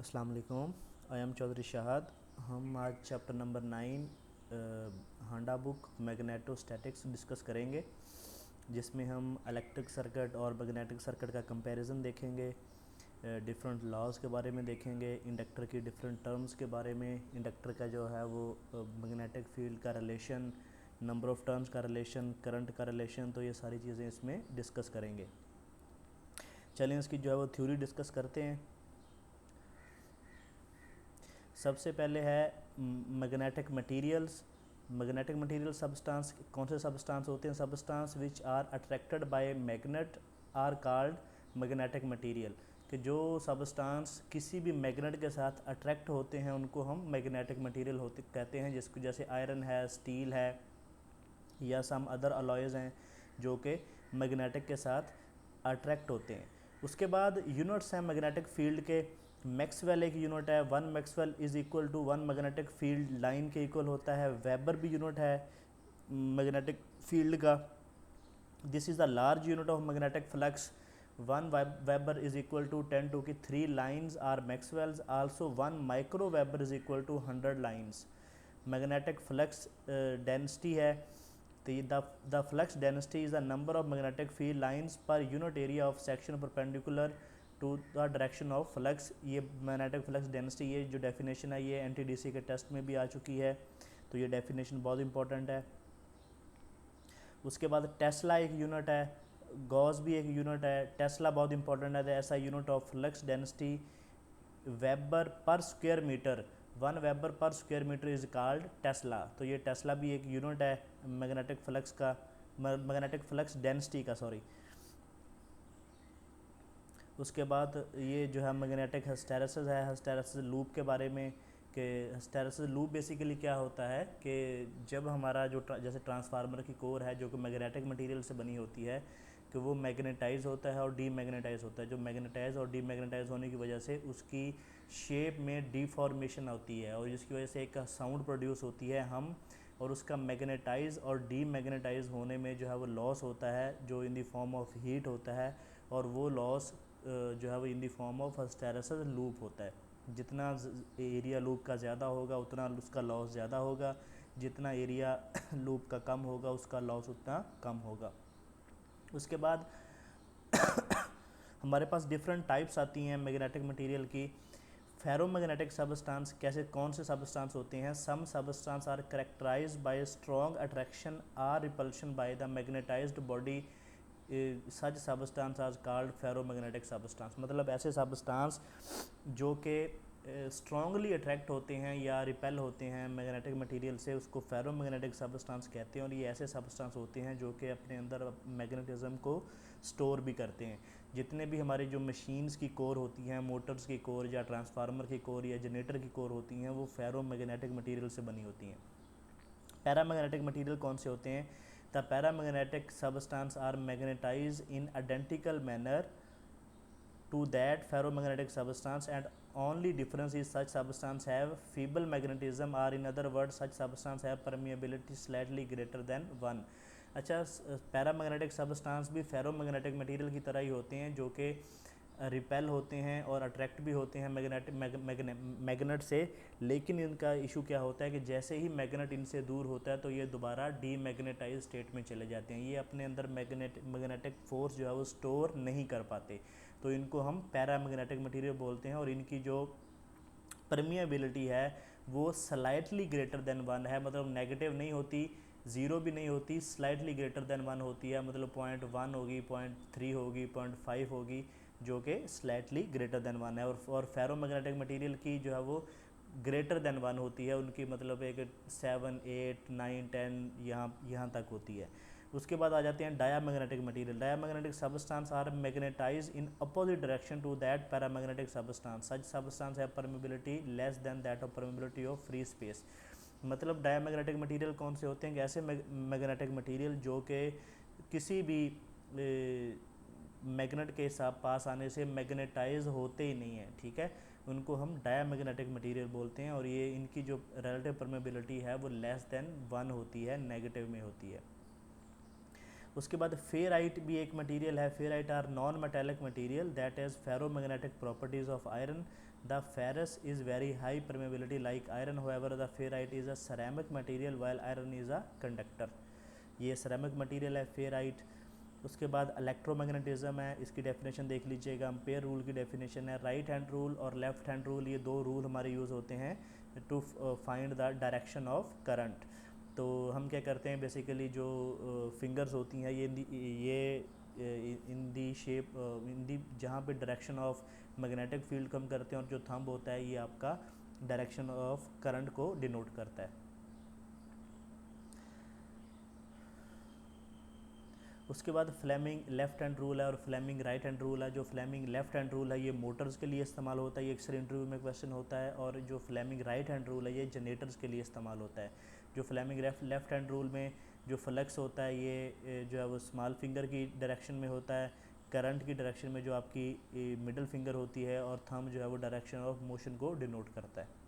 अस्सलाम वालेकुम। I am Chaudhary Shahad. हम आज chapter number 9 Handa book magnetostatics discuss करेंगे, जिसमें हम इलेक्ट्रिक सर्किट और मैग्नेटिक सर्किट का कंपैरिजन देखेंगे, डिफरेंट लॉज के बारे में देखेंगे, इंडक्टर की डिफरेंट टर्म्स के बारे में, इंडक्टर का जो है वो मैग्नेटिक फील्ड का रिलेशन, नंबर ऑफ़ टर्न्स का रिलेशन, करंट का रिलेशन, तो ये सारी चीज़ें इसमें डिस्कस करेंगे। चलें इसकी जो है वो थ्योरी डिस्कस करते हैं। सबसे पहले है magnetic materials. Magnetic material substance कौन से सबस्टांस होते हैं? Substance which are attracted by magnet are called magnetic material. कि जो सबस्टांस किसी भी मैग्नेट के साथ अट्रैक्ट होते हैं उनको हम मैग्नेटिक मटेरियल होते कहते हैं, जिसको जैसे आयरन है, स्टील है या सम अदर अलॉयज़ हैं जो कि मैग्नेटिक के साथ अट्रैक्ट होते हैं। उसके बाद यूनिट्स हैं मैग्नेटिक फील्ड के। मैक्सवेल एक यूनिट है, 1 maxwell is equal to 1 magnetic field line के इक्वल होता है। वेबर भी यूनिट है मैग्नेटिक फील्ड का। This is the large unit of magnetic flux. 1 weber is equal to 10 to की 3 lines or maxwells. Also 1 micro weber is equal to 100 lines. Magnetic flux density है, तो the flux density is the number of magnetic field lines per unit area of section perpendicular to the direction of flux. ये magnetic flux density, ये जो definition है ये NTDC के test में भी आ चुकी है, तो ये डेफिनेशन बहुत इंपॉर्टेंट है। उसके बाद टेस्ला एक यूनिट है, गॉस भी एक यूनिट है। टेस्ला बहुत इंपॉर्टेंट है, ऐसा unit of flux density weber per square metre. 1 weber per square metre is called tesla. तो ये टेस्ला भी एक यूनिट है मैग्नेटिक फ्लक्स का, मैग्नेटिक फ्लक्स डेंसिटी का, सॉरी। उसके बाद ये जो है मैग्नेटिक हिस्टैरिसीस है, हिस्टैरिसीस लूप के बारे में। कि हिस्टैरिसीस लूप बेसिकली क्या होता है कि जब हमारा जो जैसे ट्रांसफार्मर की कोर है जो कि मैग्नेटिक मटेरियल से बनी होती है, कि वो मैग्नेटाइज होता है और डीमैग्नेटाइज होता है। जो मैग्नेटाइज और डीमैग्नेटाइज होने की वजह से उसकी शेप में डिफॉर्मेशन होती है और जिसकी वजह से एक साउंड प्रोड्यूस होती है हम, और उसका मैग्नेटाइज और डीमैग्नेटाइज होने में जो है वो लॉस होता है जो in the form of heat होता है, और वो लॉस जो है वो in the form of hysteresis loop होता है। जितना एरिया लूप का ज़्यादा होगा उतना उसका लॉस ज़्यादा होगा, जितना एरिया लूप का कम होगा उसका लॉस उतना कम होगा। उसके बाद हमारे पास डिफरेंट टाइप्स आती हैं मैग्नेटिक मटेरियल की। फेरोमैग्नेटिक सबस्टांस कैसे, कौन से सबस्टांस होते हैं? Some substance are characterised by strong attraction or repulsion by the magnetised body. Such substance are called ferromagnetic substance. मतलब ऐसे सबस्टांस जो कि स्ट्रांगली अट्रैक्ट होते हैं या रिपेल होते हैं मैग्नेटिक मटेरियल से, उसको फेरोमैग्नेटिक सबस्टांस कहते हैं। और ये ऐसे सबस्टांस होते हैं जो कि अपने अंदर मैग्नेटिज्म को स्टोर भी करते हैं। जितने भी हमारे जो मशीन्स की कोर होती हैं, मोटर्स की कोर या ट्रांसफार्मर की कोर या जनरेटर की कोर होती हैं, वो फेरोमैग्नेटिक मटेरियल से बनी होती हैं। पैरामैग्नेटिक मटेरियल कौन से होते हैं? The paramagnetic substance are magnetise in identical manner to that ferromagnetic substance, and only difference is such substance have feeble magnetism, or in other words such substance have permeability slightly greater than 1। अच्छा, paramagnetic substance भी ferromagnetic material की तरह ही होते हैं जो कि repel होते हैं और अट्रैक्ट भी होते हैं मैग्नेट से, लेकिन इनका इशू क्या होता है कि जैसे ही मैग्नेट इनसे दूर होता है तो ये दोबारा डीमैग्नेटाइज स्टेट में चले जाते हैं। ये अपने अंदर मैग्नेटिक फोर्स जो है वो स्टोर नहीं कर पाते, तो इनको हम पैरामैग्नेटिक मटेरियल बोलते हैं। और इनकी जो परमिएबिलिटी है वो स्लाइटली ग्रेटर देन 1 है, मतलब नेगेटिव नहीं होती, ज़ीरो भी नहीं होती, स्लाइटली ग्रेटर देन 1 होती है। मतलब 0.1 होगी, 0.3 होगी, 0.5 होगी, जो कि स्लाइटली ग्रेटर देन 1 है। और फेरोमैग्नेटिक मटेरियल की जो है वो ग्रेटर देन 1 होती है, उनकी मतलब एक 7, 8, 9, 10 यहाँ तक होती है। उसके बाद आ जाते हैं diamagnetic material. Diamagnetic substance are magnetise in opposite direction to that paramagnetic substance. Such substance है permeability less than that of permeability of free space. मतलब डायामैग्नेटिक मटेरियल कौन से होते हैं? ऐसे मैग्नेटिक मटेरियल जो कि किसी भी मैग्नेट के पास आने से मैग्नेटाइज होते ही नहीं है, ठीक है, उनको हम डायामैग्नेटिक मटेरियल बोलते हैं। और ये इनकी जो रिलेटिव परमेबिलिटी है वो लेस देन 1 होती है, नेगेटिव में होती है। उसके बाद फेराइट भी एक मटेरियल है। Ferrite are non metallic material that has ferromagnetic properties of iron. The ferrous is very high permeability like iron, however the ferrite is a ceramic material while iron is a conductor. ये ceramic material है ferrite. उसके बाद electromagnetism है, इसकी definition देख लीजिएगा। Ampere rule की definition है, राइट हैंड रूल और लेफ्ट हैंड रूल, ये दो रूल हमारे यूज़ होते हैं to find the direction of current. तो हम क्या करते हैं बेसिकली, जो फिंगर्स होती हैं ये इन दी शेप इन दी जहाँ पे डायरेक्शन ऑफ मैग्नेटिक फील्ड कम करते हैं, और जो थंब होता है ये आपका डायरेक्शन ऑफ करंट को डिनोट करता है। उसके बाद फ्लेमिंग लेफ्ट हैंड रूल है और फ्लेमिंग राइट हैंड रूल है। जो फ्लेमिंग लेफ्ट हैंड रूल है ये मोटर्स के लिए इस्तेमाल होता है, ये अक्सर इंटरव्यू में क्वेश्चन होता है। और जो फ्लेमिंग राइट हैंड रूल है ये जनरेटर्स के लिए इस्तेमाल होता है। जो फ्लेमिंग लेफ्ट हैंड रूल में जो फ्लक्स होता है ये जो है वो स्मॉल फिंगर की डायरेक्शन में होता है, करंट की डायरेक्शन में जो आपकी मिडिल फिंगर होती है, और थंब जो है वो डायरेक्शन ऑफ मोशन को डिनोट करता है।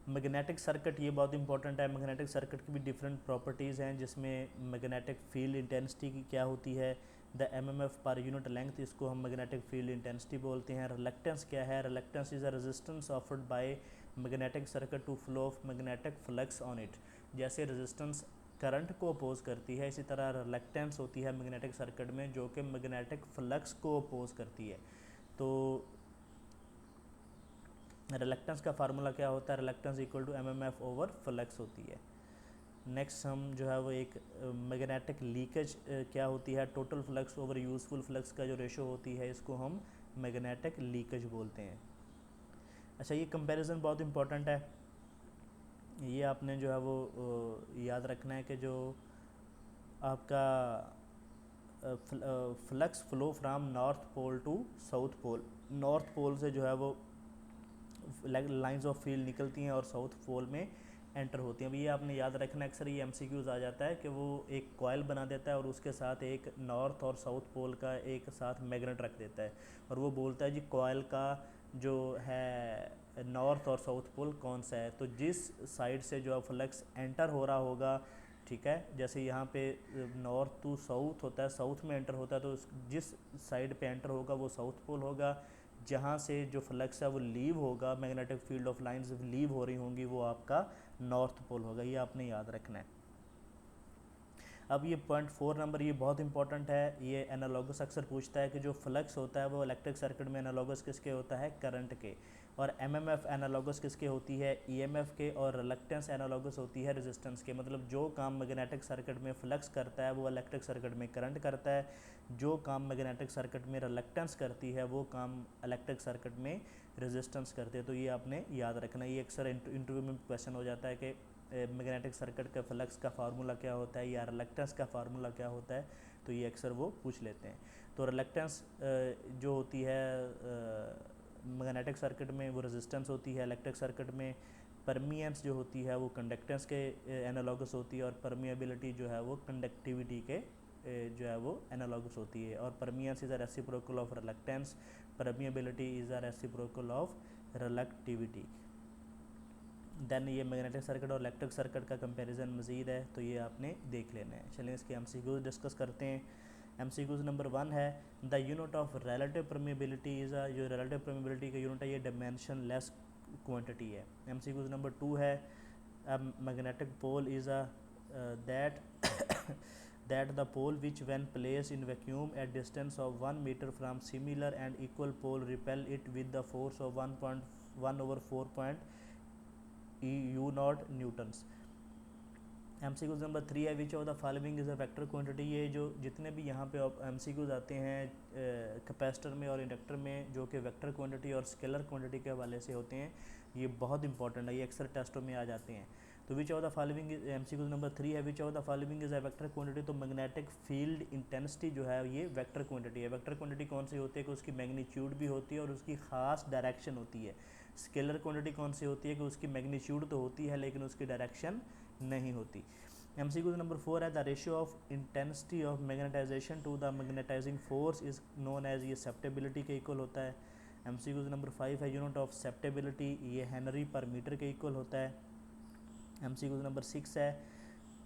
मैग्नेटिक सर्किट ये बहुत इंपॉर्टेंट है। मैग्नेटिक सर्किट की भी डिफरेंट प्रॉपर्टीज़ हैं, जिसमें मैग्नेटिक फील्ड इंटेंसिटी की क्या होती है, the MMF per unit length, इसको हम मैग्नेटिक फील्ड इंटेंसिटी बोलते हैं। रिलक्टेंस क्या है, reluctance is a resistance offered by magnetic circuit to flow of magnetic flux on it. जैसे रेजिस्टेंस करंट को अपोज करती है, इसी तरह रिलक्टेंस होती है मैग्नेटिक सर्किट में जो कि मैग्नेटिक फ्लक्स को अपोज करती है। तो रिलक्टेंस का फार्मूला क्या होता है, reluctance equal to MMF over flux होती है। नेक्स्ट हम जो है वो एक मैग्नेटिक लीकेज क्या होती है, total flux over useful flux का जो रेशो होती है, इसको हम मैग्नेटिक लीकेज बोलते हैं। अच्छा, ये कंपैरिजन बहुत इंपॉर्टेंट है, ये आपने जो है वो याद रखना है कि जो आपका flux flow from north pole to south pole, north pole से जो है वो लाइंस ऑफ फील्ड निकलती हैं और साउथ पोल में एंटर होती हैं। अब ये आपने याद रखना, अक्सर ये एमसीक्यूज आ जाता है कि वो एक कॉयल बना देता है और उसके साथ एक नॉर्थ और साउथ पोल का एक साथ मैग्नेट रख देता है, और वो बोलता है जी कॉयल का जो है नॉर्थ और साउथ पोल कौन सा है। तो जिस साइड से जो फ्लक्स एंटर हो रहा होगा, ठीक है, जैसे यहाँ पे नॉर्थ टू साउथ होता है, साउथ में एंटर होता है, तो जिस साइड पे एंटर होगा वो साउथ पोल होगा। जहाँ से जो फ्लक्स है वो लीव होगा, magnetic field of lines leave हो रही होंगी, वो आपका नॉर्थ पोल होगा। ये आपने याद रखना है। अब ये पॉइंट 4 नंबर, ये बहुत इंपॉर्टेंट है, ये एनालॉगस अक्सर पूछता है कि जो फ्लक्स होता है वो इलेक्ट्रिक सर्किट में एनालॉगस किसके होता है, करंट के, और एमएमएफ एनालॉगस किसके होती है, ईएमएफ के, और रिलक्टेंस एनालॉगस होती है रेजिस्टेंस के। मतलब जो काम मैग्नेटिक सर्किट में फ्लक्स करता है वो इलेक्ट्रिक सर्किट में करंट करता है, जो काम मैग्नेटिक सर्किट में रिलक्टेंस करती है वो काम इलेक्ट्रिक सर्किट में रेजिस्टेंस करते हैं। तो ये आपने याद रखना, ये अक्सर इंटरव्यू में क्वेश्चन हो जाता है कि मैग्नेटिक सर्किट का फ्लक्स का फार्मूला क्या होता है या रिलक्टेंस का फार्मूला क्या होता है, तो ये अक्सर वो पूछ लेते हैं। तो रिलक्टेंस जो होती है मैग्नेटिक सर्किट में वो रेजिस्टेंस होती है, इलेक्ट्रिक सर्किट में परमियंस जो होती है वो कंडक्टेंस के एनालॉगस होती है, और परमिएबिलिटी जो है वो कंडक्टिविटी के जो है वो एनालॉगस होती है। और permeance is a reciprocal of reluctance, permeability is a reciprocal of reluctivity. Then ये मैग्नेटिक सर्किट और इलेक्ट्रिक सर्किट का कंपैरिजन मज़ीद है, तो ये आपने देख लेना है। चलिए इसके एमसीक्यूज डिस्कस करते हैं। एमसीक्यूज नंबर 1 है, the unit of relative permeability is जो रिलेटिव परमेबिलिटी का यूनिट है ये डायमेंशन लेस क्वांटिटी है। एमसीक्यूज नंबर 2 है, magnetic pole is that that the pole which when placed in vacuum at distance of 1 meter from similar and equal pole repel it with the force of 1/4 you not Newton's. MCQs number 3 है, which of the following is a vector quantity. ये जो जितने भी यहाँ पे MCQs आते हैं capacitor में और इंडक्टर में जो कि वेक्टर क्वांटिटी और स्केलर क्वांटिटी के हवाले से होते हैं, ये बहुत इंपॉर्टेंट है, ये अक्सर टेस्टों में आ जाते हैं। तो विच of the following, MCQs number 3 है, which of the following is a vector quantity. तो मैग्नेटिक फील्ड इंटेंसिटी जो है ये वेक्टर क्वांटिटी है। वेक्टर क्वांटिटी कौन सी होती है कि उसकी मैग्नीट्यूड भी होती है और उसकी खास डायरेक्शन होती है। स्केलर क्वांटिटी कौन सी होती है कि उसकी मैग्नीट्यूड तो होती है लेकिन उसकी डायरेक्शन नहीं होती। एमसीक्यू नंबर 4 है, the ratio of intensity of magnetisation to the magnetising force is known as, ये सेप्टेबिलिटी के इक्वल होता है। एमसीक्यू नंबर 5 है, यूनिट ऑफ सेप्टेबिलिटी ये हेनरी पर मीटर के इक्वल होता है। एमसीक्यू नंबर 6 है,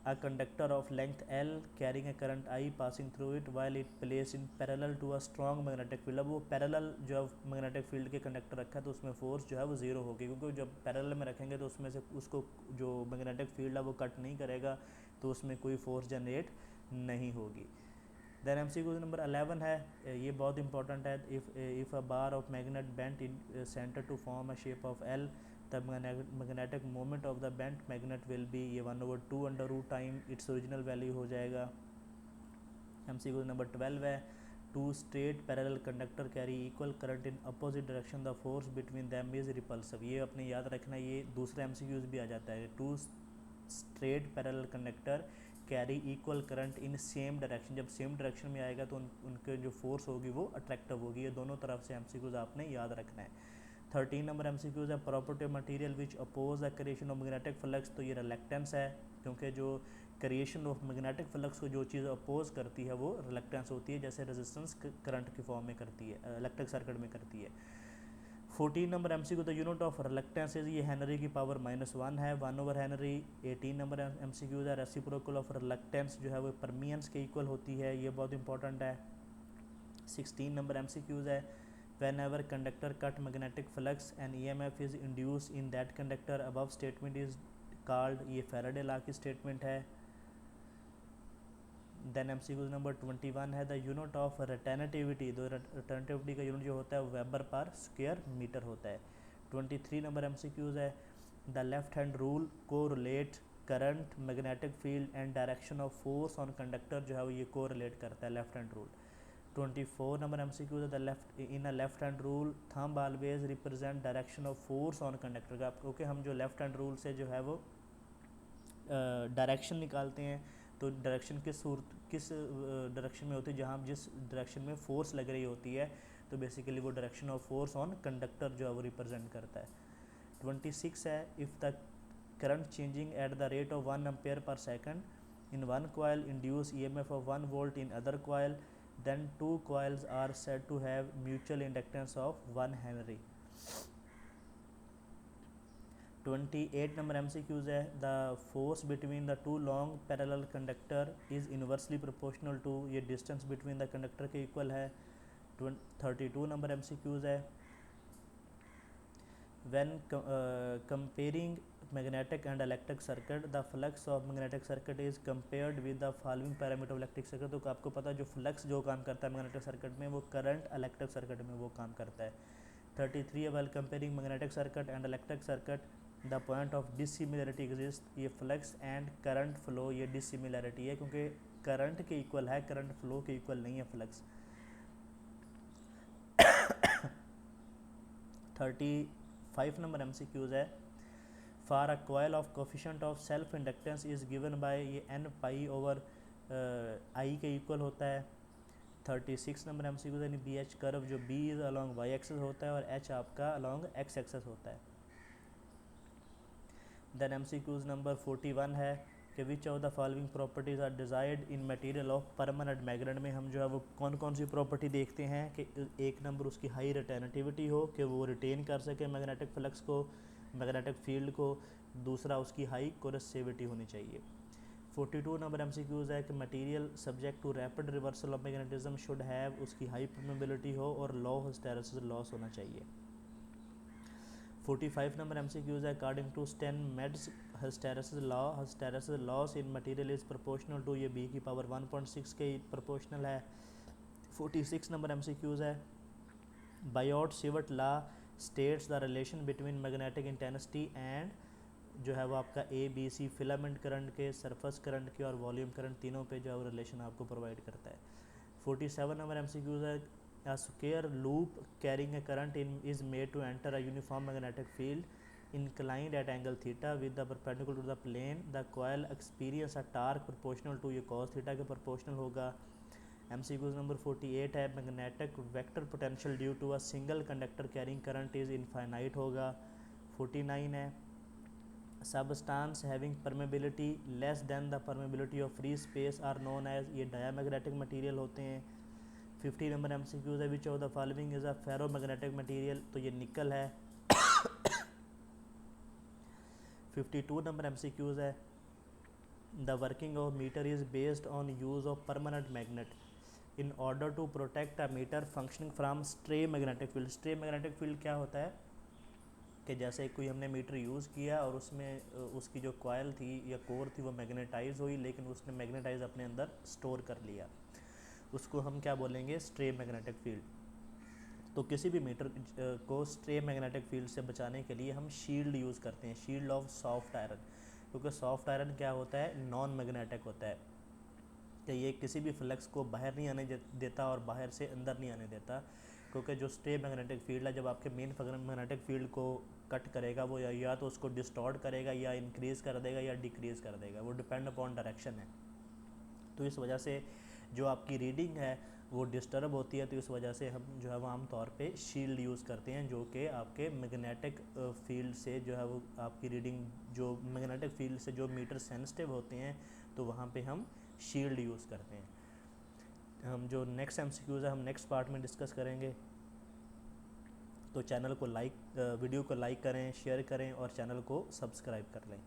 a conductor of length L carrying a current I passing through it while it placed in parallel to a strong magnetic field। अब वो parallel जो है मैग्नेटिक फील्ड के कंडक्टर रखा है तो उसमें फोर्स जो है वो ज़ीरो होगी, क्योंकि जब पैरेलल में रखेंगे तो उसमें से उसको जो मैग्नेटिक फील्ड है वो कट नहीं करेगा, तो उसमें कोई फोर्स जनरेट नहीं होगी। देन MCQ नंबर 11 है, ये बहुत इंपॉर्टेंट है। If a bar of magnet bent in centre to form a shape of L, the magnetic moment of the bent magnet will be ये 1/2 under root time its original value हो जाएगा। MCQ number 12 है, two straight parallel conductor carry equal current in opposite direction the force between them is repulsive. ये अपने याद रखना, ये दूसरे MCQs भी आ जाता है। Two straight parallel conductor carry equal current in same direction, जब सेम डायरेक्शन में आएगा तो उनके जो फोर्स होगी वो अट्रैक्टिव होगी। ये दोनों तरफ से MCQs आपने याद रखना है। 13 नंबर MCQs है, property of material which oppose the creation of magnetic flux. तो ये रिलक्टेंस है, क्योंकि जो क्रिएशन ऑफ मैग्नेटिक फ्लक्स को जो चीज़ अपोज करती है वो रिलक्टेंस होती है, जैसे रेजिस्टेंस करंट की फॉर्म में करती है, इलेक्ट्रिक सर्किट में करती है। 14 number MCQ the unit of reluctance is, ये हेनरी की पावर -1 है, 1/हेनरी। 18 नंबर MCQ है, रेसिप्रोकल ऑफ रिलक्टेंस जो है वो परमियंस के इक्वल होती है, ये बहुत इंपॉर्टेंट है। 16 नंबर MCQ है, whenever conductor cut magnetic flux and EMF is induced in that conductor, above statement is called, ये फैराडे लॉ की स्टेटमेंट है। देन MCQ नंबर 21 है, द यूनिट ऑफ रिटेनेटिविटी, तो रिटेनेटिविटी का यूनिट जो होता है वेबर पर स्क्वायर मीटर होता है। 23 नंबर MCQ है, द लेफ्ट हैंड रूल को relate current magnetic field and direction of force on conductor, जो है वो ये को रिलेट करता है left hand rule. 24 number MCQ the left in a left hand rule thumb always represent direction of force on conductor का, क्योंकि हम जो लेफ्ट हैंड रूल से जो है वो डायरेक्शन निकालते हैं, तो डायरेक्शन किस डायरेक्शन में होती है, जहाँ जिस डायरेक्शन में फोर्स लग रही होती है, तो बेसिकली वो direction of force on conductor जो है वो रिप्रेजेंट करता है। 26 है, if the current changing at the rate of 1 ampere per second in one coil induce EMF of 1 volt in other coil, then two coils are said to have mutual inductance of 1 Henry। 28 number MCQs है, the force between the two long parallel conductor is inversely proportional to, ये distance between the conductor के equal है। 32 number MCQs है, when comparing magnetic and electric circuit, the flux of magnetic circuit is compared with the following parameter of electric circuit। तो आपको पता है जो flux जो काम करता है मैग्नेटिक सर्किट में, वो करंट इलेक्ट्रिक सर्किट में वो काम करता है। 33 है, while comparing magnetic circuit and electric circuit, the point of dissimilarity exists, ये फ्लक्स एंड करंट फ्लो, ये dissimilarity है क्योंकि करंट के इक्वल है, करंट फ्लो के इक्वल नहीं है फ्लक्स। 35 नंबर MCQs है, for a coil of coefficient of self inductance is given by, ये n पाई ओवर आई के इक्वल होता है। 36 नंबर MCQ यानी BH कर्व जो B is along y axis होता है और H आपका अलॉन्ग x एक्सेस होता है। देन MCQs नंबर 41 है कि which of the following properties are desired in material of permanent magnet में हम जो है वो कौन कौन सी प्रॉपर्टी देखते हैं कि एक नंबर उसकी हाई रिटेनेटिविटी हो, कि वो रिटेन कर सके मैग्नेटिक फ्लक्स को, मैग्नेटिक फील्ड को, दूसरा उसकी हाई कोरेसिविटी होनी चाहिए। 42 नंबर MCQs है कि material subject to rapid reversal of magnetism should have, उसकी हाई परमेबिलिटी हो और लो हिस्टेरेसिस लॉस होना चाहिए। 45 नंबर MCQs है, according to Steinmetz hysteresis loss in material is proportional to, ये B की पावर 1.6 के प्रोपोर्शनल है। 46 नंबर MCQs है, Biot Savart law states the relation between magnetic intensity and जो है वो आपका ABC फिलामेंट करंट के, सरफेस करंट के और वॉल्यूम करंट तीनों पे जो है वो रिलेशन आपको प्रोवाइड करता है। 47 नंबर MCQs है, a square loop carrying a current is made to enter a uniform magnetic field inclined at angle theta with the perpendicular to the plane, the coil experience a torque proportional to, ये cos theta के proportional होगा। MCQs number 48 है, magnetic vector potential due to a single conductor carrying current is infinite होगा। 49 है, substance having permeability less than the permeability of free space are known as, ये diamagnetic material होते हैं। 50 number MCQs है, which of the following is a ferromagnetic material, तो ये nickel है। 52 number MCQs है, the working of meter is based on use of permanent magnet in order to protect a meter functioning from stray magnetic field. Stray magnetic field क्या होता है कि जैसे कोई हमने मीटर यूज़ किया और उसमें उसकी जो कॉइल थी या कोर थी वो मैग्नेटाइज हुई, लेकिन उसने मैग्नेटाइज अपने अंदर स्टोर कर लिया, उसको हम क्या बोलेंगे, स्ट्रे मैग्नेटिक फील्ड। तो किसी भी मीटर को स्ट्रे मैग्नेटिक फील्ड से बचाने के लिए हम शील्ड यूज़ करते हैं, शील्ड ऑफ सॉफ्ट आयरन, क्योंकि सॉफ्ट आयरन क्या होता है, नॉन मैग्नेटिक होता है, कि ये किसी भी फ्लक्स को बाहर नहीं आने देता और बाहर से अंदर नहीं आने देता, क्योंकि जो स्ट्रे मैग्नेटिक फील्ड है जब आपके मेन मैग्नेटिक फील्ड को कट करेगा वो या तो उसको डिस्टॉर्ट करेगा या इंक्रीज़ कर देगा या डिक्रीज़ कर देगा, वो डिपेंड अपॉन डायरेक्शन है। तो इस वजह से जो आपकी रीडिंग है वो डिस्टर्ब होती है, तो इस वजह से हम जो है वो आम तौर पे शील्ड यूज़ करते हैं, जो कि आपके मैग्नेटिक फील्ड से जो है वो आपकी रीडिंग, जो मैग्नेटिक फील्ड से जो मीटर सेंसिटिव होते हैं तो वहाँ पे हम शील्ड यूज़ करते हैं। हम जो नेक्स्ट एमसीक्यूज़ है हम नेक्स्ट पार्ट में डिस्कस करेंगे। तो चैनल को वीडियो को लाइक करें, शेयर करें और चैनल को सब्सक्राइब कर लें।